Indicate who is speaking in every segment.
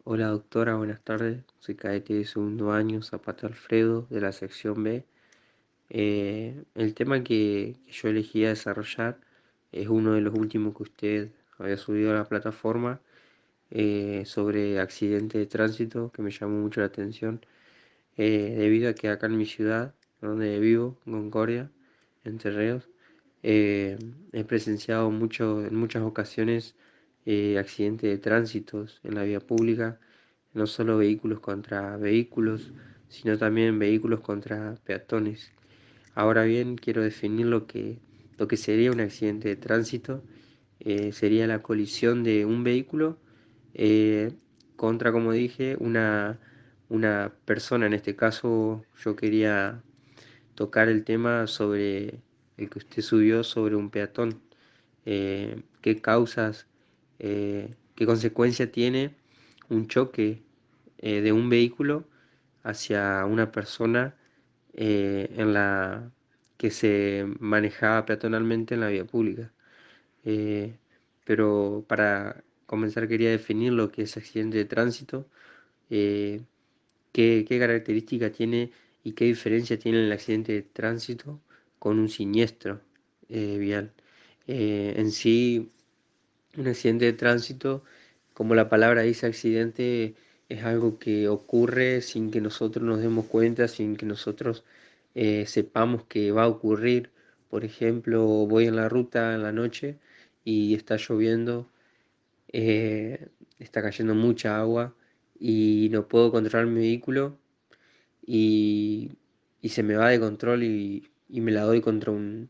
Speaker 1: Hola doctora, buenas tardes. Soy cadete de segundo año, Zapata Alfredo, de la sección B. El tema que yo elegí a desarrollar es uno de los últimos que usted había subido a la plataforma sobre accidente de tránsito, que me llamó mucho la atención, debido a que acá en mi ciudad, donde vivo, Concordia, Entre Ríos, eh, he presenciado en muchas ocasiones accidentes de tránsitos en la vía pública, no solo vehículos contra vehículos, sino también vehículos contra peatones. Ahora bien, quiero definir lo que sería un accidente de tránsito. Sería la colisión de un vehículo eh, contra, como dije, una persona. En este caso, yo quería tocar el tema sobre el que usted subió sobre un peatón. ¿Qué causas, qué consecuencia tiene un choque de un vehículo hacia una persona en la que se manejaba peatonalmente en la vía pública? Eh, pero para comenzar quería definir lo que es accidente de tránsito, eh, qué característica tiene y qué diferencia tiene el accidente de tránsito con un siniestro vial. En sí, un accidente de tránsito, como la palabra dice accidente, es algo que ocurre sin que nosotros nos demos cuenta, sin que nosotros sepamos que va a ocurrir. Por ejemplo, voy en la ruta en la noche y está lloviendo, eh, está cayendo mucha agua y no puedo controlar mi vehículo y, y se me va de control y me la doy contra un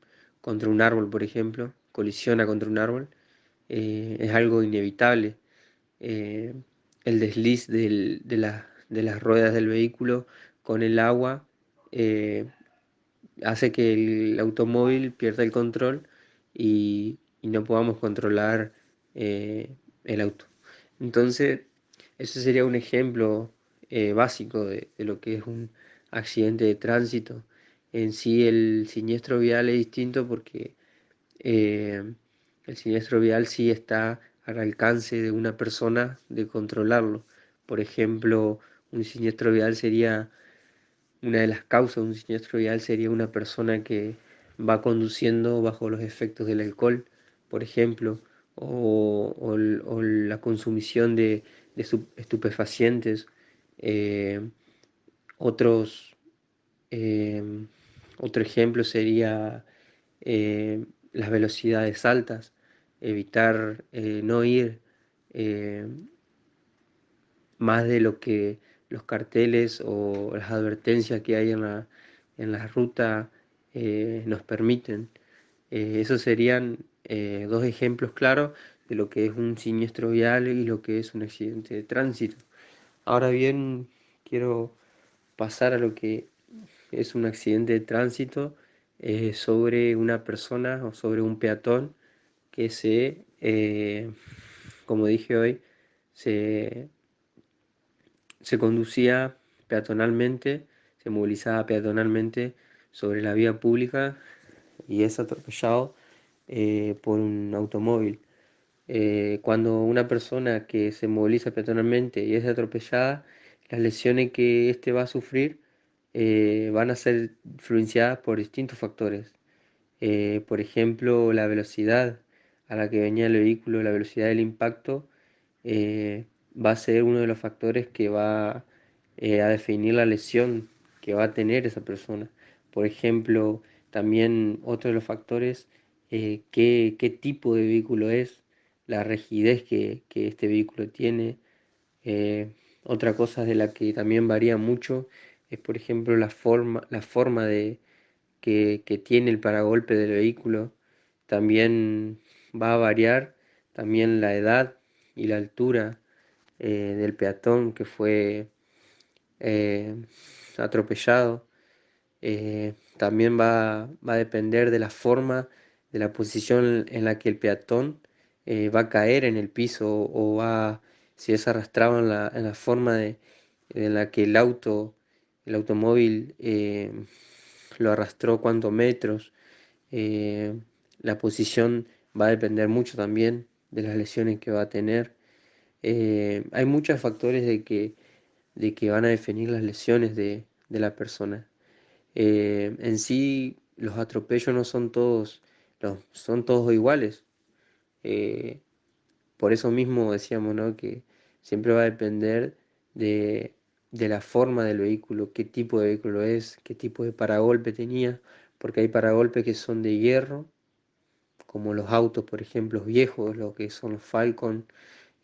Speaker 1: árbol, por ejemplo, colisiona contra un árbol. Es algo inevitable. eh, el desliz de las ruedas del vehículo con el agua eh, hace que el automóvil pierda el control y no podamos controlar el auto. Entonces, ese sería un ejemplo básico de lo que es un accidente de tránsito. En sí, el siniestro vial es distinto porque eh, el siniestro vial sí está al alcance de una persona de controlarlo. Por ejemplo, un siniestro vial sería, una de las causas de un siniestro vial sería una persona que va conduciendo bajo los efectos del alcohol, por ejemplo, o la consumición de estupefacientes. Eh, otros, eh, Otro ejemplo sería las velocidades altas, evitar no ir eh, más de lo que los carteles o las advertencias que hay en la ruta nos permiten. Esos serían dos ejemplos claros de lo que es un siniestro vial y lo que es un accidente de tránsito. Ahora bien, quiero pasar a lo que es un accidente de tránsito sobre una persona o sobre un peatón que como dije hoy, se, se conducía peatonalmente, se movilizaba peatonalmente sobre la vía pública y es atropellado por un automóvil. Cuando una persona que se moviliza peatonalmente y es atropellada, las lesiones que éste va a sufrir van a ser influenciadas por distintos factores. Por ejemplo, la velocidad a la que venía el vehículo, la velocidad del impacto, eh, va a ser uno de los factores que va a definir la lesión que va a tener esa persona. Por ejemplo, también otro de los factores, qué tipo de vehículo es, la rigidez que este vehículo tiene. Eh, Otra cosa de la que también varía mucho es, por ejemplo, la forma que tiene el paragolpe del vehículo. También va a variar también la edad y la altura del peatón que fue eh, atropellado. También va a depender de la forma, de la posición en la que el peatón va a caer en el piso o va, si es arrastrado en la forma en la que el automóvil lo arrastró cuántos metros. Eh, la posición va a depender mucho también de las lesiones que va a tener. Hay muchos factores de que van a definir las lesiones de la persona. En sí, los atropellos no son todos, son todos iguales. Eh, por eso mismo decíamos, ¿no? Que siempre va a depender de, de la forma del vehículo, qué tipo de vehículo es, qué tipo de paragolpe tenía, porque hay paragolpes que son de hierro, como los autos, por ejemplo, viejos, lo que son los Falcon,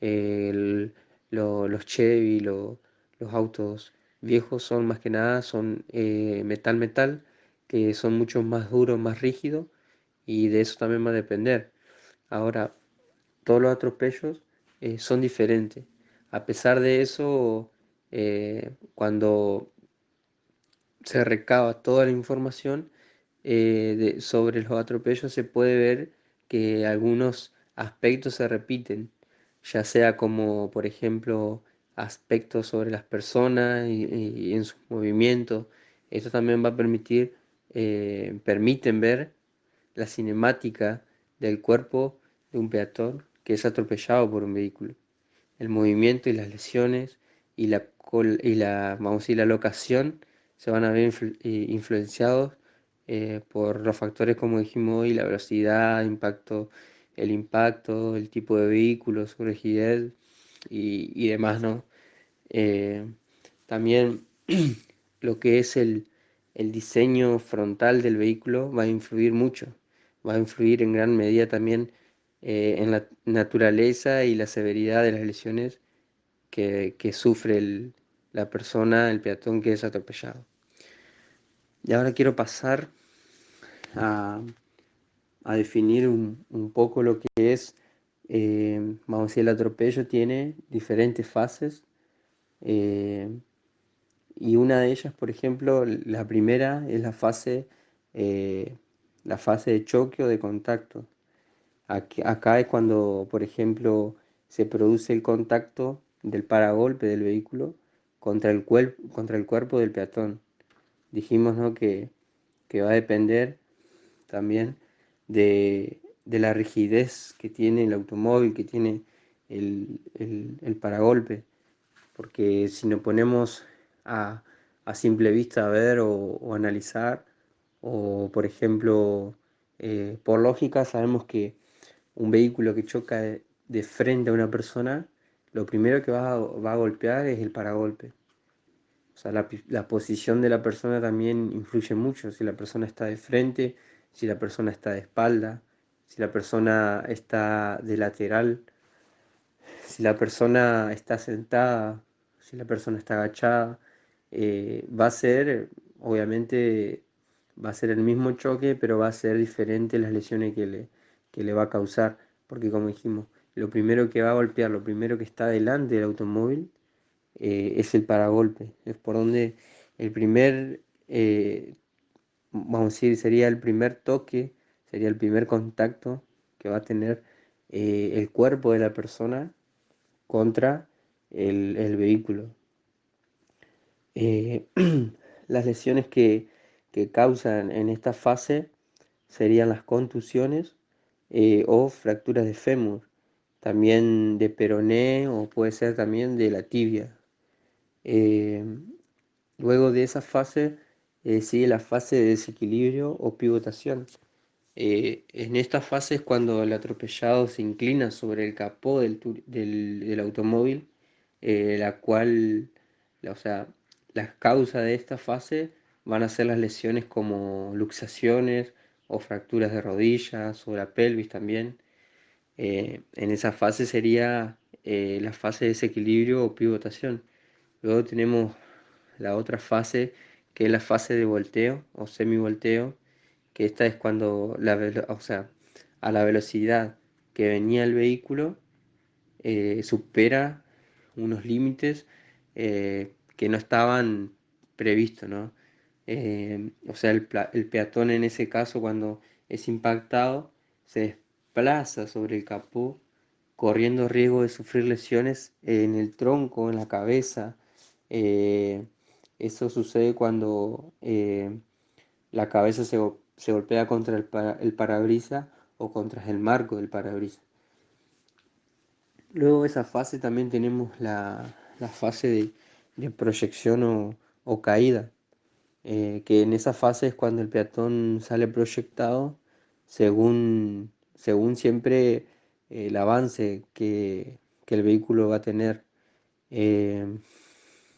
Speaker 1: el- los Chevy, los autos viejos son más que nada, son metal, que son mucho más duros, más rígidos, y de eso también va a depender. Ahora, todos los atropellos son diferentes. A pesar de eso, cuando se recaba toda la información sobre los atropellos, se puede ver que algunos aspectos se repiten, ya sea como, por ejemplo, aspectos sobre las personas y en sus movimientos. Esto también va a permiten ver la cinemática del cuerpo de un peatón que es atropellado por un vehículo. El movimiento y las lesiones vamos a decir, la locación se van a ver influenciados por los factores como dijimos hoy, la velocidad, el impacto, el tipo de vehículo, su rigidez y demás, ¿no? Eh, También lo que es el diseño frontal del vehículo va a influir mucho, va a influir en gran medida también en la naturaleza y la severidad de las lesiones que sufre la persona, el peatón que es atropellado. Y ahora quiero pasar a, a definir un poco lo que es, vamos a decir, el atropello tiene diferentes fases. eh, Y una de ellas, por ejemplo, la primera es eh, la fase de choque o de contacto. Acá es cuando, por ejemplo, se produce el contacto del paragolpe del vehículo contra el cuerpo del peatón. Dijimos, ¿no? Que va a depender también de la rigidez que tiene el automóvil, que tiene el paragolpe, porque si nos ponemos a, a simple vista a ver o analizar, o por ejemplo, por lógica sabemos que un vehículo que choca de frente a una persona, lo primero que va a golpear es el paragolpe. O sea, la posición de la persona también influye mucho, si la persona está de frente, si la persona está de espalda, si la persona está de lateral, si la persona está sentada, si la persona está agachada, va a ser, obviamente, va a ser el mismo choque, pero va a ser diferente las lesiones que le va a causar. Porque como dijimos, lo primero que va a golpear, lo primero que está delante del automóvil, es el paragolpe. Es por donde el primer, vamos a decir, sería el primer toque, sería el primer contacto que va a tener el cuerpo de la persona contra el vehículo. Eh, las lesiones que causan en esta fase serían las contusiones o fracturas de fémur, también de peroné o puede ser también de la tibia. Eh, Luego de esa fase sigue la fase de desequilibrio o pivotación. En esta fase es cuando el atropellado se inclina sobre el capó del automóvil, la cual, o sea, las causas de esta fase van a ser las lesiones como luxaciones o fracturas de rodillas o la pelvis también. En esa fase sería la fase de desequilibrio o pivotación. Luego tenemos la otra fase, que es la fase de volteo o semivolteo, que esta es cuando o sea, a la velocidad que venía el vehículo supera unos límites que no estaban previstos, ¿no? O sea, el peatón en ese caso, cuando es impactado, se desplaza sobre el capó, corriendo riesgo de sufrir lesiones en el tronco, en la cabeza. Eh, Eso sucede cuando la cabeza se golpea contra el parabrisas o contra el marco del parabrisas. Luego de esa fase también tenemos la fase de proyección o caída, que en esa fase es cuando el peatón sale proyectado según siempre el avance que el vehículo va a tener. Eh,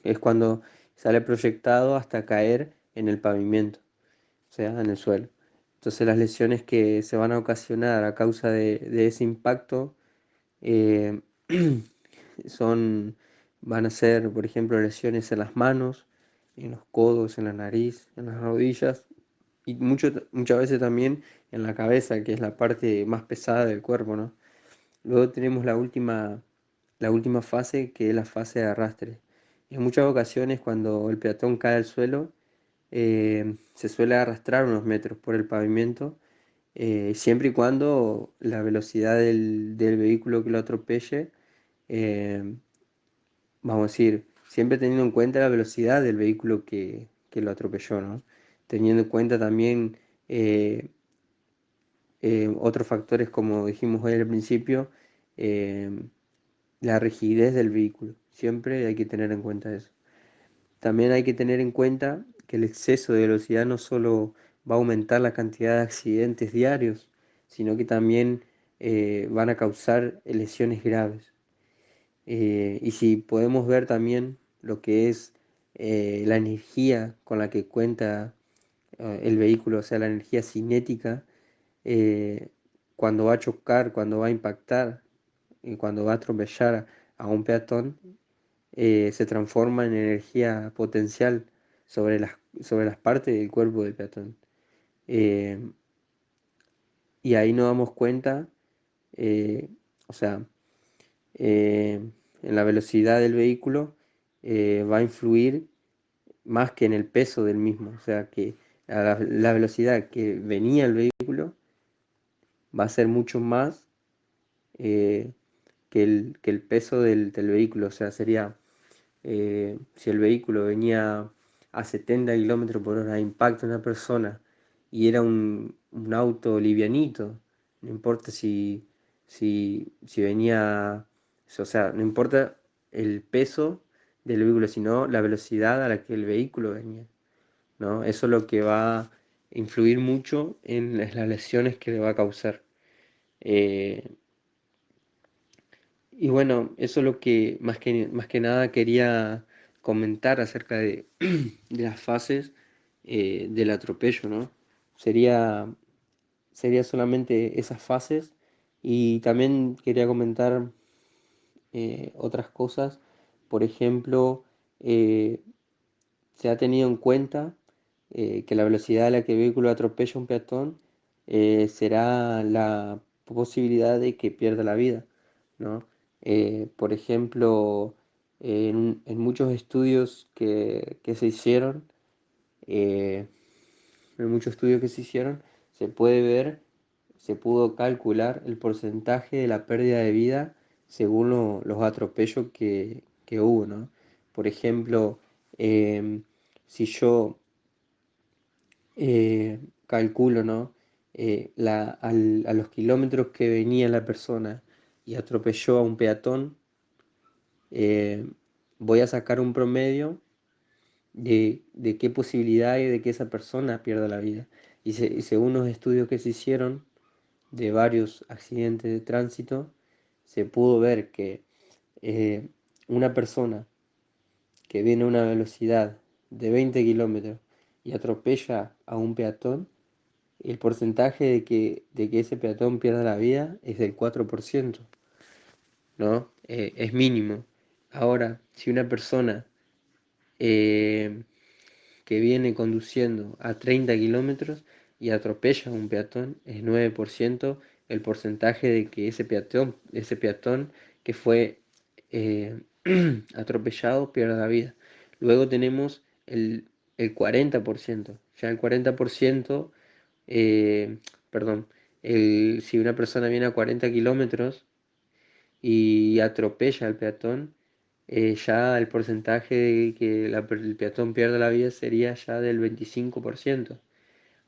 Speaker 1: es cuando sale proyectado hasta caer en el pavimento, o sea, en el suelo. Entonces las lesiones que se van a ocasionar a causa de ese impacto eh, son, van a ser, por ejemplo, lesiones en las manos, en los codos, en la nariz, en las rodillas y muchas veces también en la cabeza, que es la parte más pesada del cuerpo, ¿no? Luego tenemos la última fase, que es la fase de arrastre. En muchas ocasiones, cuando el peatón cae al suelo, se suele arrastrar unos metros por el pavimento, siempre y cuando la velocidad del vehículo que lo atropelle, eh, vamos a decir, siempre teniendo en cuenta la velocidad del vehículo que lo atropelló, ¿no? Teniendo en cuenta también eh, otros factores, como dijimos hoy al principio, eh, la rigidez del vehículo. Siempre hay que tener en cuenta eso. También hay que tener en cuenta que el exceso de velocidad no solo va a aumentar la cantidad de accidentes diarios, sino que también van a causar lesiones graves. Y si podemos ver también lo que es la energía con la que cuenta el vehículo, o sea, la energía cinética, eh, cuando va a chocar, cuando va a impactar y cuando va a atropellar a un peatón, se transforma en energía potencial sobre las partes del cuerpo del peatón. Eh, y ahí nos damos cuenta, eh, o sea, eh, en la velocidad del vehículo va a influir más que en el peso del mismo. O sea, que a la velocidad que venía el vehículo va a ser mucho más eh, que el peso del vehículo. O sea, sería si el vehículo venía a 70 kilómetros por hora de impacto en una persona y era un auto livianito, no importa si venía, o sea, no importa el peso del vehículo, sino la velocidad a la que el vehículo venía, ¿no? Eso es lo que va a influir mucho en las lesiones que le va a causar. Eh, y bueno, eso es lo que más que nada quería comentar acerca de las fases del atropello, ¿no? Sería, sería solamente esas fases y también quería comentar otras cosas. Por ejemplo, eh, se ha tenido en cuenta que la velocidad a la que el vehículo atropella a un peatón será la posibilidad de que pierda la vida, ¿no? Por ejemplo, en muchos estudios que se hicieron, eh, en muchos estudios que se hicieron, se puede ver, se pudo calcular el porcentaje de la pérdida de vida según los atropellos que hubo, ¿no? Por ejemplo, si yo calculo, ¿no? A los kilómetros que venía la persona y atropelló a un peatón, eh, voy a sacar un promedio de qué posibilidad hay de que esa persona pierda la vida. Y según los estudios que se hicieron de varios accidentes de tránsito, se pudo ver que una persona que viene a una velocidad de 20 kilómetros y atropella a un peatón, el porcentaje de que ese peatón pierda la vida es del 4%, ¿no? Es mínimo. Ahora, si una persona eh, que viene conduciendo a 30 kilómetros y atropella a un peatón, es 9% el porcentaje de que ese peatón que fue eh, atropellado pierda la vida. Luego tenemos el 40%. Ya el 40%, eh, perdón, si una persona viene a 40 kilómetros y atropella al peatón, ya el porcentaje de que el peatón pierda la vida sería ya del 25%.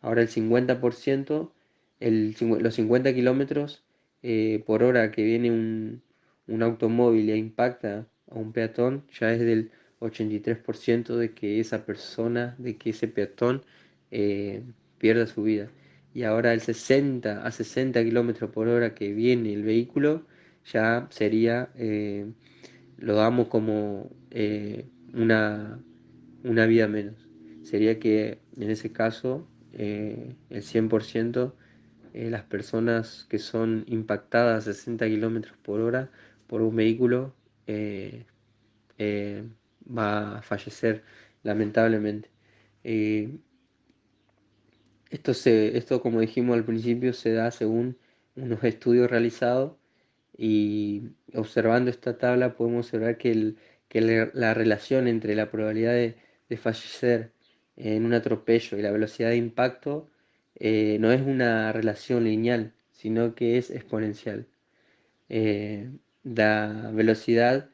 Speaker 1: Ahora el 50%, los 50 kilómetros por hora que viene un automóvil e impacta a un peatón, ya es del 83% de que esa persona, de que ese peatón eh, pierda su vida. Y ahora a 60 kilómetros por hora que viene el vehículo, ya sería, lo damos como una vida menos. Sería que en ese caso el 100% las personas que son impactadas a 60 kilómetros por hora por un vehículo eh, eh, va a fallecer lamentablemente. Eh, esto, como dijimos al principio, se da según unos estudios realizados y observando esta tabla podemos observar que la relación entre la probabilidad de fallecer en un atropello y la velocidad de impacto no es una relación lineal, sino que es exponencial. La velocidad,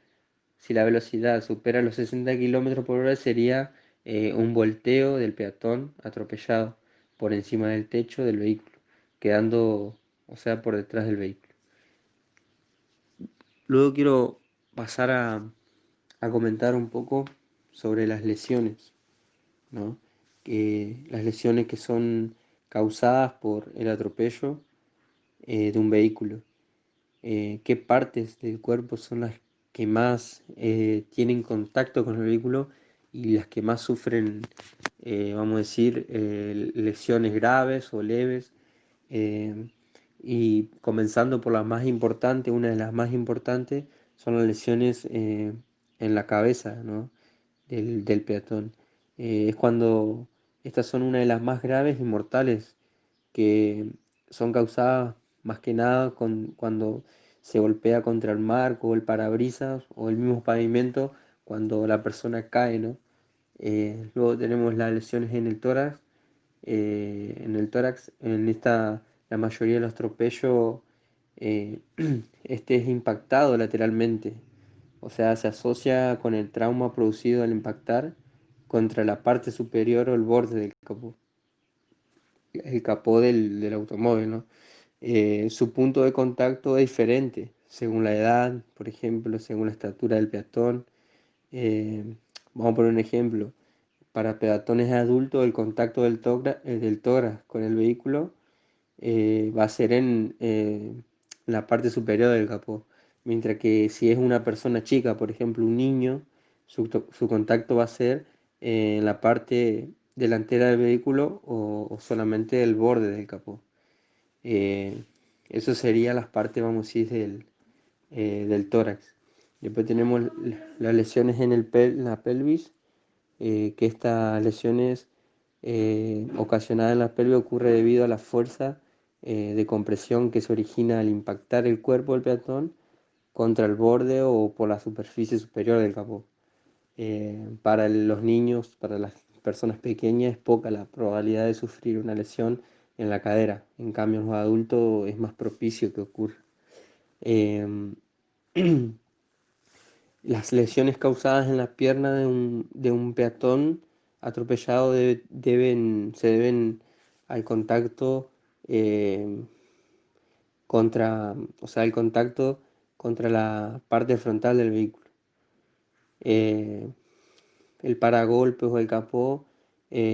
Speaker 1: si la velocidad supera los 60 kilómetros por hora, sería un volteo del peatón atropellado por encima del techo del vehículo, quedando, o sea, por detrás del vehículo. Luego quiero pasar a comentar un poco sobre las lesiones, ¿no? Las lesiones que son causadas por el atropello de un vehículo. Qué partes del cuerpo son las que más tienen contacto con el vehículo y las que más sufren, vamos a decir, lesiones graves o leves. eh, y comenzando por las más importantes, una de las más importantes son las lesiones en la cabeza, ¿no? del peatón. Es cuando estas son una de las más graves y mortales que son causadas más que nada cuando se golpea contra el marco o el parabrisas o el mismo pavimento cuando la persona cae, ¿no? Luego tenemos las lesiones en esta, la mayoría de los atropellos, eh, este es impactado lateralmente, o sea, se asocia con el trauma producido al impactar contra la parte superior o el borde del capó del automóvil, ¿no? Su punto de contacto es diferente según la edad, por ejemplo, según la estatura del peatón. Eh, Vamos a poner un ejemplo. Para peatones adultos, el contacto del tórax con el vehículo va a ser en la parte superior del capó. Mientras que si es una persona chica, por ejemplo, un niño, su contacto va a ser en la parte delantera del vehículo o solamente el borde del capó. Eh, Eso sería las partes, vamos a decir, del tórax. Después tenemos las lesiones en la pelvis, que estas lesiones ocasionadas en la pelvis ocurre debido a la fuerza de compresión que se origina al impactar el cuerpo del peatón contra el borde o por la superficie superior del capó. Para los niños, para las personas pequeñas, es poca la probabilidad de sufrir una lesión en la cadera. En cambio, en los adultos es más propicio que ocurra. Em, Las lesiones causadas en la pierna de un peatón atropellado se deben al contacto em, o sea, el contacto contra la parte frontal del vehículo. Eh, el paragolpes o el capó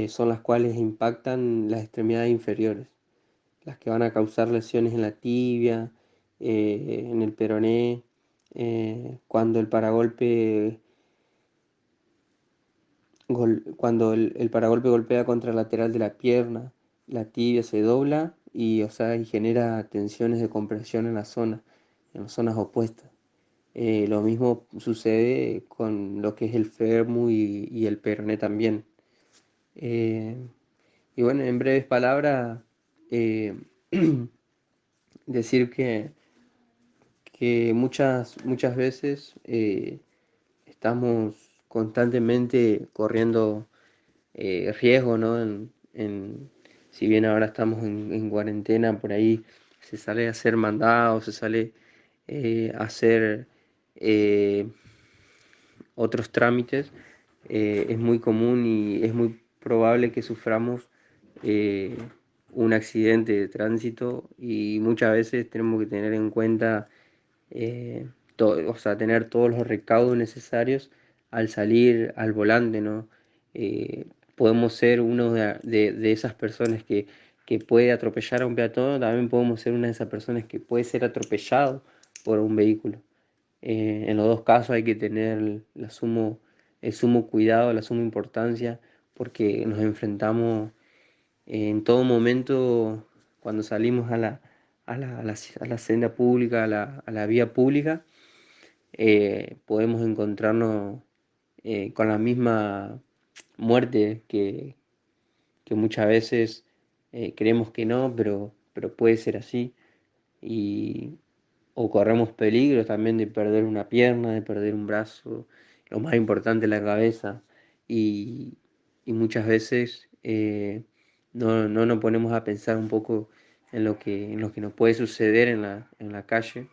Speaker 1: son las cuales impactan las extremidades inferiores, las que van a causar lesiones en la tibia, en el peroné, cuando el paragolpe golpea contra el lateral de la pierna, la tibia se dobla y, o sea, y genera tensiones de compresión en las zonas opuestas. Lo mismo sucede con lo que es el fémur y el peroné también. Eh, y bueno, en breves palabras, eh, decir que muchas veces estamos constantemente corriendo riesgo, ¿no? Si bien ahora estamos en cuarentena, por ahí se sale a hacer mandados, se sale a hacer eh, otros trámites, es muy común y es muy probable que suframos eh, un accidente de tránsito y muchas veces tenemos que tener en cuenta o sea, tener todos los recaudos necesarios al salir al volante, ¿no? Podemos ser uno de esas personas que puede atropellar a un peatón, también podemos ser una de esas personas que puede ser atropellado por un vehículo. En los dos casos hay que tener el sumo cuidado, la suma importancia, porque nos enfrentamos en todo momento cuando salimos a la senda pública, a la vía pública, podemos encontrarnos con la misma muerte que muchas veces creemos que no, pero puede ser así. Y, o corremos peligro también de perder una pierna, de perder un brazo, lo más importante, la cabeza. Y, y muchas veces no nos ponemos a pensar un poco en lo que nos puede suceder en la calle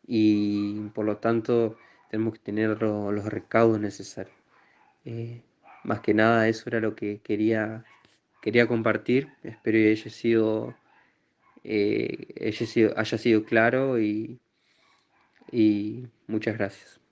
Speaker 1: y por lo tanto tenemos que tener los recaudos necesarios. Eh, Más que nada eso era lo que quería compartir. Espero que haya sido claro y muchas gracias.